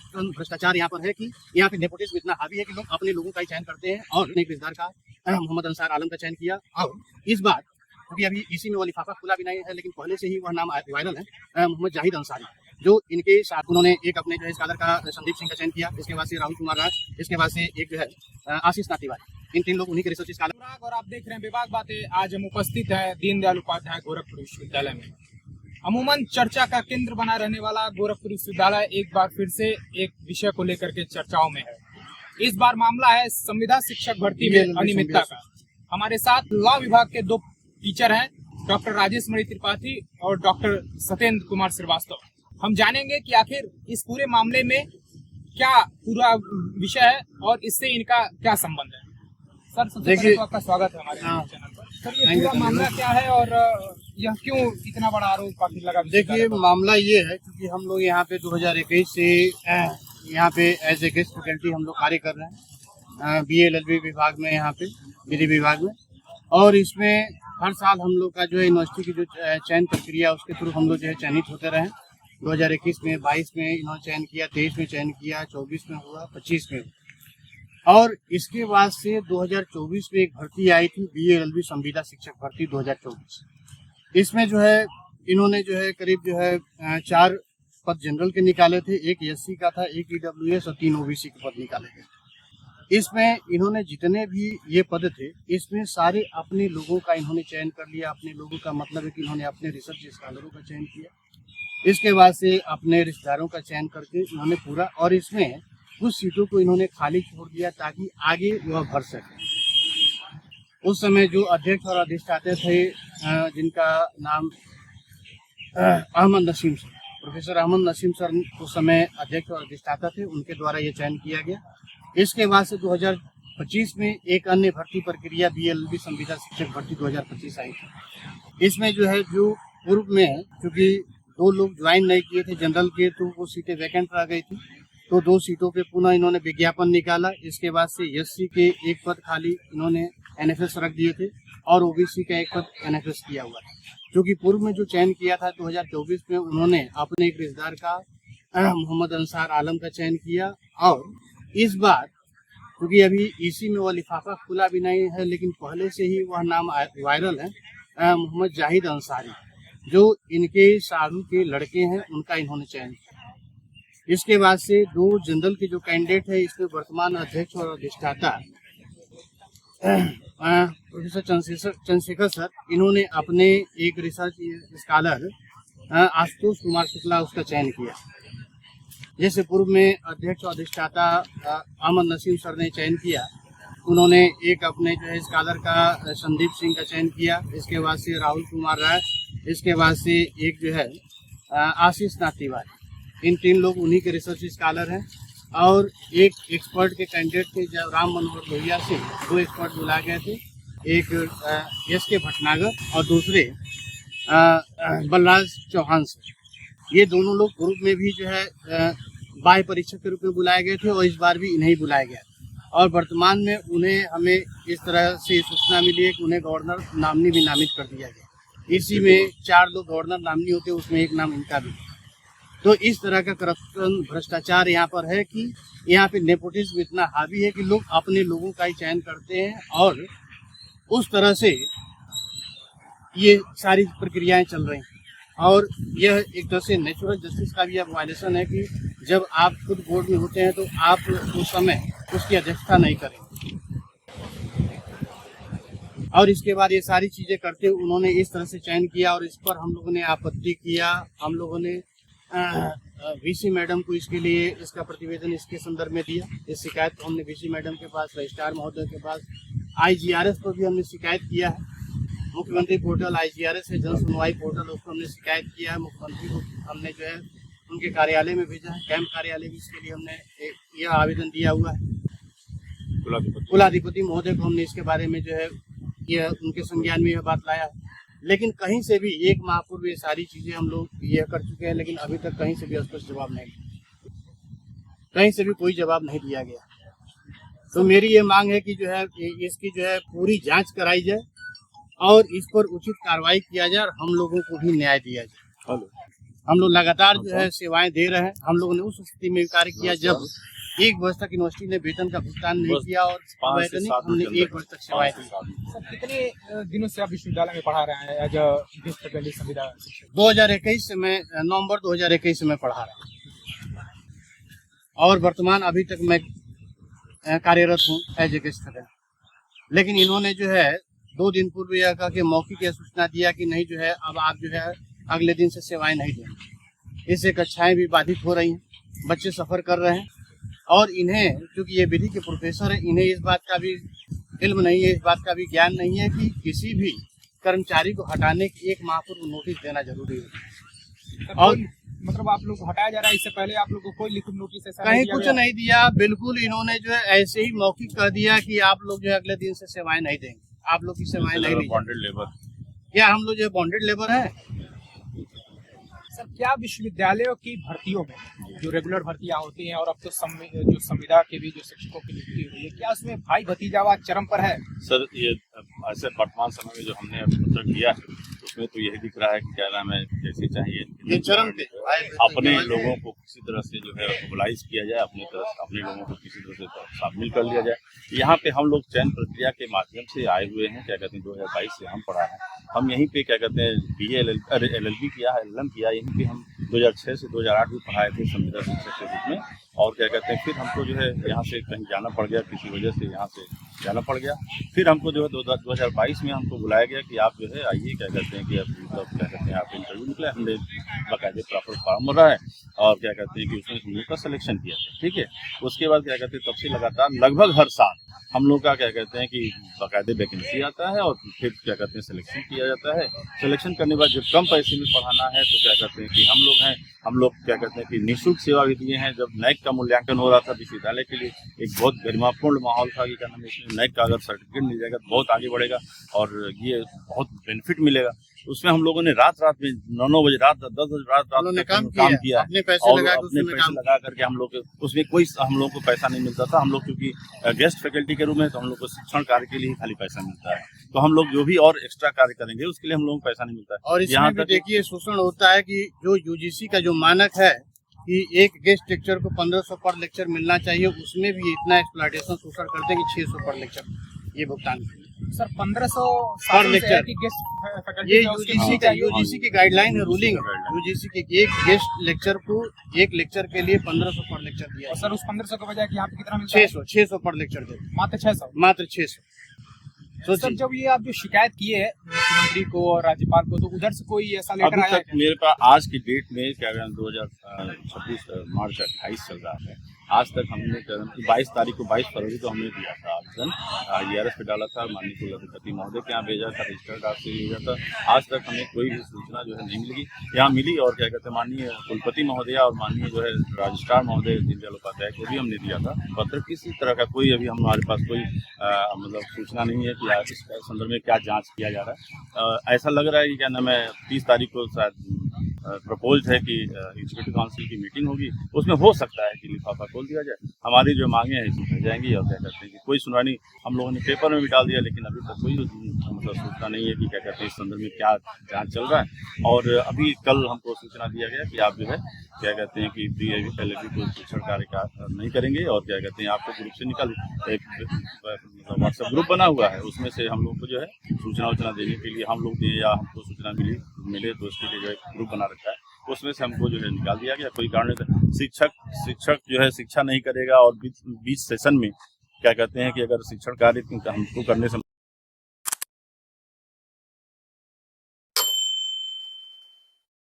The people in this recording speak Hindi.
भ्रष्टाचार यहाँ पर है कि यहाँ पे नेपोटिज्म इतना हावी है कि लोग अपने लोगों का ही चयन करते हैं और एक रिश्तेदार का मोहम्मद अंसार आलम का चयन किया। और इस बार क्योंकि अभी इसी में वो लिफाफा खुला भी नहीं है, लेकिन पहले से ही वह नाम वायरल है, मोहम्मद जाहिद अंसारी, जो इनके साथ उन्होंने एक अपने जो है स्कॉलर का संदीप सिंह का चयन किया, इसके बाद से राहुल कुमार राज, इसके बाद से एक जो है आशीष नातिवारी, इन 3 लोग उन्हीं के रिसर्च स्कॉलर। और आप देख रहे हैं विभाग बातें। आज हम उपस्थित हैं दीनदयाल उपाध्याय गोरखपुर विश्वविद्यालय में। अमूमन चर्चा का केंद्र बना रहने वाला गोरखपुर विश्वविद्यालय एक बार फिर से एक विषय को लेकर के चर्चाओं में है। इस बार मामला है संविदा शिक्षक भर्ती में अनियमितता का। हमारे साथ लॉ विभाग के 2 टीचर हैं, डॉक्टर राजेश मणि त्रिपाठी और डॉक्टर सत्येंद्र कुमार श्रीवास्तव। हम जानेंगे कि आखिर इस पूरे मामले में क्या पूरा विषय है और इससे इनका क्या संबंध है। सर, सबसे पहले तो आपका स्वागत है हमारे चैनल पर। सर, ये पूरा मामला क्या है और यह क्यों इतना बड़ा आरोप आखिर लगा? देखिए, मामला ये है क्योंकि हम लोग यहाँ पे 2021 से यहाँ पे एज ए गेस्ट फैकल्टी हम लोग कार्य कर रहे हैं BA-LLB विभाग में, यहाँ पे विधि विभाग में। और इसमें हर साल हम लोग का जो है यूनिवर्सिटी की जो चयन प्रक्रिया उसके थ्रू हम लोग जो है चयनित होते रहे। 2021 में, 22 में इन्होंने चयन किया, 23 में चयन किया, 24 में हुआ, 25 में हुआ। और इसके बाद से 2024 में एक भर्ती आई थी BA-LLB संविदा शिक्षक भर्ती 2024। इसमें जो है इन्होंने जो है करीब जो है 4 पद जनरल के निकाले थे, एक SC का था, एक EWS और 3 OBC के पद निकाले थे। इसमें इन्होंने जितने भी ये पद थे, इसमें सारे अपने लोगों का इन्होंने चयन कर लिया। अपने लोगों का मतलब है कि इन्होंने अपने रिसर्च स्कॉलरों का चयन किया, इसके बाद से अपने रिश्तेदारों का चयन करके इन्होंने पूरा, और इसमें कुछ सीटों को इन्होंने खाली छोड़ दिया ताकि आगे वह भर सके। उस समय जो अध्यक्ष और अधिष्ठाता थे, जिनका नाम Ahmad Naseem sir, professor Ahmad Naseem sir उस समय अध्यक्ष और अधिष्ठाता थे, उनके द्वारा ये चयन किया गया। इसके बाद से 2025 में एक अन्य भर्ती प्रक्रिया BA-LLB संविदा शिक्षक भर्ती 2025 आई थी। इसमें जो है जो पूर्व में क्योंकि 2 लोग ज्वाइन नहीं किए थे जनरल के, तो वो सीटें वैकेंट रह गई थी, तो 2 सीटों पे पुनः इन्होंने विज्ञापन निकाला। इसके बाद से SC के एक पद खाली इन्होंने NFS रख दिए थे और OBC का एक पद NFS किया हुआ था। क्योंकि पूर्व में जो चयन किया था 2024 में उन्होंने अपने एक रिश्तेदार का मोहम्मद अंसार आलम का चयन किया। और इस बार क्योंकि अभी इसी में वो लिफाफा खुला भी नहीं है, लेकिन पहले से ही वह नाम वायरल है, मोहम्मद जाहिद अंसारी, जो इनके साधु के लड़के हैं, उनका इन्होंने चयन किया। इसके बाद से 2 जनरल के जो कैंडिडेट है, इसमें वर्तमान अध्यक्ष और अधिष्ठाता प्रोफेसर चंद्रशेखर सर, इन्होंने अपने एक रिसर्च स्कॉलर आशुतोष कुमार शुक्ला उसका चयन किया। जैसे पूर्व में अध्यक्ष और अधिष्ठाता अहमद नसीम सर ने चयन किया, उन्होंने एक अपने जो है स्कॉलर का संदीप सिंह का चयन किया। इसके बाद से राहुल कुमार राय, इसके बाद से एक जो है आशीष नातिवारी, इन 3 लोग उन्हीं के रिसर्च स्कॉलर हैं। और एक एक्सपर्ट के कैंडिडेट थे जब राम मनोहर लोहिया से 2 एक्सपर्ट बुलाए गए थे, एक SK भटनागर और दूसरे बलराज चौहान से। ये दोनों लोग पूर्व में भी जो है बाह्य परीक्षक के रूप में बुलाए गए थे और इस बार भी इन्हें बुलाया गया। और वर्तमान में उन्हें हमें इस तरह से सूचना मिली है कि उन्हें गवर्नर नामनी भी नामित कर दिया गया। इसी में 4 लोग गवर्नर नामनी होते, उसमें एक नाम इनका भी। तो इस तरह का करप्शन भ्रष्टाचार यहाँ पर है कि यहाँ पे नेपोटिज्म इतना हावी है कि लोग अपने लोगों का ही चयन करते हैं और उस तरह से ये सारी प्रक्रियाएं चल रही हैं। और यह एक तरह से नेचुरल जस्टिस का भी अब वायलेशन है कि जब आप खुद बोर्ड में होते हैं तो आप उस समय उसकी अध्यक्षता नहीं करें। और इसके बाद ये सारी चीजें करते हुए उन्होंने इस तरह से चयन किया और इस पर हम लोगों ने आपत्ति किया। हम लोगों ने VC मैडम को इसके लिए इसका प्रतिवेदन इसके संदर्भ में दिया। इस शिकायत को हमने VC मैडम के पास, रजिस्ट्रार महोदय के पास, IGRS पर भी हमने शिकायत किया है। मुख्यमंत्री पोर्टल IGRS है, जन सुनवाई पोर्टल, उसको हमने शिकायत किया है। मुख्यमंत्री को हमने जो है उनके कार्यालय में भेजा है, कैंप कार्यालय भी, इसके लिए हमने यह आवेदन दिया हुआ है। कुलाधिपति महोदय को हमने इसके बारे में जो है यह उनके संज्ञान में यह बात लाया है। लेकिन कहीं से भी 1 माह पूर्व ये सारी चीजें हम लोग यह कर चुके हैं, लेकिन अभी तक कहीं से भी स्पष्ट जवाब नहीं, कहीं से भी कोई जवाब नहीं दिया गया। तो मेरी ये मांग है कि जो है इसकी जो है पूरी जांच कराई जाए और इस पर उचित कार्रवाई किया जाए और हम लोगों को भी न्याय दिया जाए। हम लोग लगातार जो है सेवाएं दे रहे हैं। हम लोगों ने उस स्थिति में कार्य किया जब 1 वर्ष तक यूनिवर्सिटी ने वेतन का भुगतान नहीं किया और वैतनिक हमने 1 वर्ष तक सेवाएं दी। सर कितने दिनों से आप विश्वविद्यालय में पढ़ा रहे हैं एज अ गेस्ट फैकल्टी संविदा शिक्षक? 2021 से मैं नवंबर 2021 से मैं पढ़ा रहा हूँ और वर्तमान अभी तक मैं कार्यरत हूँ एज ए गेस्ट फैकल्टी। लेकिन इन्होंने जो है 2 दिन पूर्व यह कहा कि मौखिक सूचना दिया कि नहीं जो है अब आप जो है अगले दिन से सेवाएं नहीं देंगे। इससे कक्षाएं भी बाधित हो रही हैं, बच्चे सफ़र कर रहे हैं और इन्हें क्योंकि ये विधि के प्रोफेसर हैं, इन्हें इस बात का भी इल्म नहीं है, इस बात का भी ज्ञान नहीं है कि किसी भी कर्मचारी को हटाने की 1 माह पूर्व नोटिस देना जरूरी है। और मतलब आप लोग हटाया जा रहा है, इससे पहले आप लोग को कोई लिखित नोटिस ऐसा कहीं कुछ नहीं दिया, बिल्कुल इन्होंने जो है ऐसे ही मौखिक कह दिया कि आप लोग जो है अगले दिन से सेवाएं नहीं देंगे, आप लोग की सेवाएं नहीं ली जाएंगी। क्या हम लोग जो है बॉन्डेड लेबर है? सर क्या विश्वविद्यालयों की भर्तियों में जो रेगुलर भर्तियां होती हैं और अब तो जो संविदा के भी जो शिक्षकों की नियुक्ति हुई है, क्या उसमें भाई भतीजावाद चरम पर है? सर ये ऐसे वर्तमान समय में जो हमने मतलब किया है उसमें तो यही दिख रहा है कि क्या नाम है जैसे चाहिए ये चरम पे अपने लोगों को किसी तरह से जो है मोबिलाइज किया जाए, अपने लोगों को किसी तरह से शामिल कर लिया जाए। यहाँ पे हम लोग चयन प्रक्रिया के माध्यम से आए हुए हैं, क्या कहते हैं 2022 से हम पढ़ा है। हम यहीं पे क्या कहते हैं BA LLB किया है, LLM किया, यहीं पे हम 2006 से 2008 भी पढ़ाए थे संविदा शिक्षक के रूप में। और क्या कहते हैं फिर हमको जो है यहाँ से कहीं जाना पड़ गया, किसी वजह से यहाँ से जाना पड़ गया। फिर हमको जो है 2022 में हमको बुलाया गया कि आप जो है आइए, क्या कहते हैं कि अब मतलब क्या कहते हैं आप इंटरव्यू निकले, हमने बाकायदे प्रॉपर फॉर्म भरा है और क्या कहते हैं कि उसमें हम लोग का सिलेक्शन किया था। ठीक है, उसके बाद क्या कहते हैं तब से लगातार लगभग हर साल हम लोग का क्या कहते हैं कि बाकायदे वैकेंसी आता है और फिर क्या कहते हैं सिलेक्शन किया जाता है। सिलेक्शन करने के बाद जब कम पैसे में पढ़ाना है तो क्या कहते हैं कि हम लोग क्या कहते हैं कि निःशुल्क सेवा भी दिए हैं। जब नैक का मूल्यांकन हो रहा था विश्वविद्यालय के लिए, एक बहुत गरिमापूर्ण माहौल था कि क्या नाम है इसमें नैक का अगर सर्टिफिकेट मिल जाएगा तो बहुत आगे बढ़ेगा और ये बहुत बेनिफिट मिलेगा। उसमें हम लोगों ने रात में 9 बजे रात 10 बजे रात काम किया अपने पैसे लगा करके हम लोग उसमें कोई हम लोग को पैसा नहीं मिलता था। हम लोग क्योंकि गेस्ट फैकल्टी के रूप में तो हम लोग को शिक्षण कार्य के लिए खाली पैसा मिलता है, तो हम लोग जो भी और एक्स्ट्रा कार्य करेंगे उसके लिए हम लोगों को पैसा नहीं मिलता है। और इसमें भी देखिए शोषण होता है कि जो UGC का जो मानक है कि एक गेस्ट लेक्चर को 1500 पर लेक्चर मिलना चाहिए, उसमें भी इतना एक्सप्लॉयटेशन शोषण करते हैं कि 600 पर लेक्चर ये भुगतान। सर 1500 पर लेक्चर ये UGC UGC की गाइडलाइन है, रूलिंग UGC की एक गेस्ट लेक्चर को एक लेक्चर के लिए 1500 पर लेक्चर दिया। और सर उस 1500 के बजाय यहाँ पे कितना मिलता है? 600 पर लेक्चर दे, मात्र 600। तो सर जब ये आप जो शिकायत किए है मुख्यमंत्री को और राज्यपाल को, तो उधर से कोई ऐसा लेटर आया? मेरे पास आज की डेट में क्या 2026 मार्च 28 चल रहा है, आज तक हमने 22 फरवरी को हमने दिया था आवेदन, ERS पे डाला था, माननीय कुलाधिपति महोदय के यहाँ भेजा था, रजिस्टर्ड डाक से भेजा था। आज तक हमें कोई भी सूचना जो है नहीं मिली, यहाँ मिली। और क्या कहते हैं माननीय कुलपति महोदय और माननीय जो है रजिस्ट्रार महोदय दीनदयाल उपाध्याय को भी हमने दिया था पत्र। किसी तरह का कोई अभी हमारे पास कोई मतलब सूचना नहीं है कि इस संदर्भ में क्या जाँच किया जा रहा है। ऐसा लग रहा है कि क्या नाम है 30 तारीख को शायद प्रपोज है कि एग्जीक्यूटिव काउंसिल की मीटिंग होगी, उसमें हो सकता है कि लिफाफा खोल दिया जाए। हमारी जो मांगे हैं इसमें रह जाएंगी। और क्या कहते हैं कि कोई सुनवाई हम लोगों ने पेपर में भी डाल दिया, लेकिन अभी तक कोई मतलब सूचना नहीं है कि क्या कहते हैं इस संदर्भ में क्या जांच चल रहा है। और अभी कल हमको सूचना दिया गया कि आप जो है क्या कहते हैं कि BA LLB को शिक्षण कार्य नहीं करेंगे और क्या कहते हैं आपको ग्रुप से निकाल एक व्हाट्सएप ग्रुप बना हुआ है, उसमें से हम लोग को जो है सूचना देने के लिए हम लोग दें या हमको सूचना मिले तो उसके लिए जो है ग्रुप बना रखा है, उसमें से हमको जो है निकाल दिया गया। कोई कारण नहीं, शिक्षक जो है शिक्षा नहीं करेगा और बीच सेशन में क्या कहते हैं कि अगर शिक्षण कार्य हमको करने से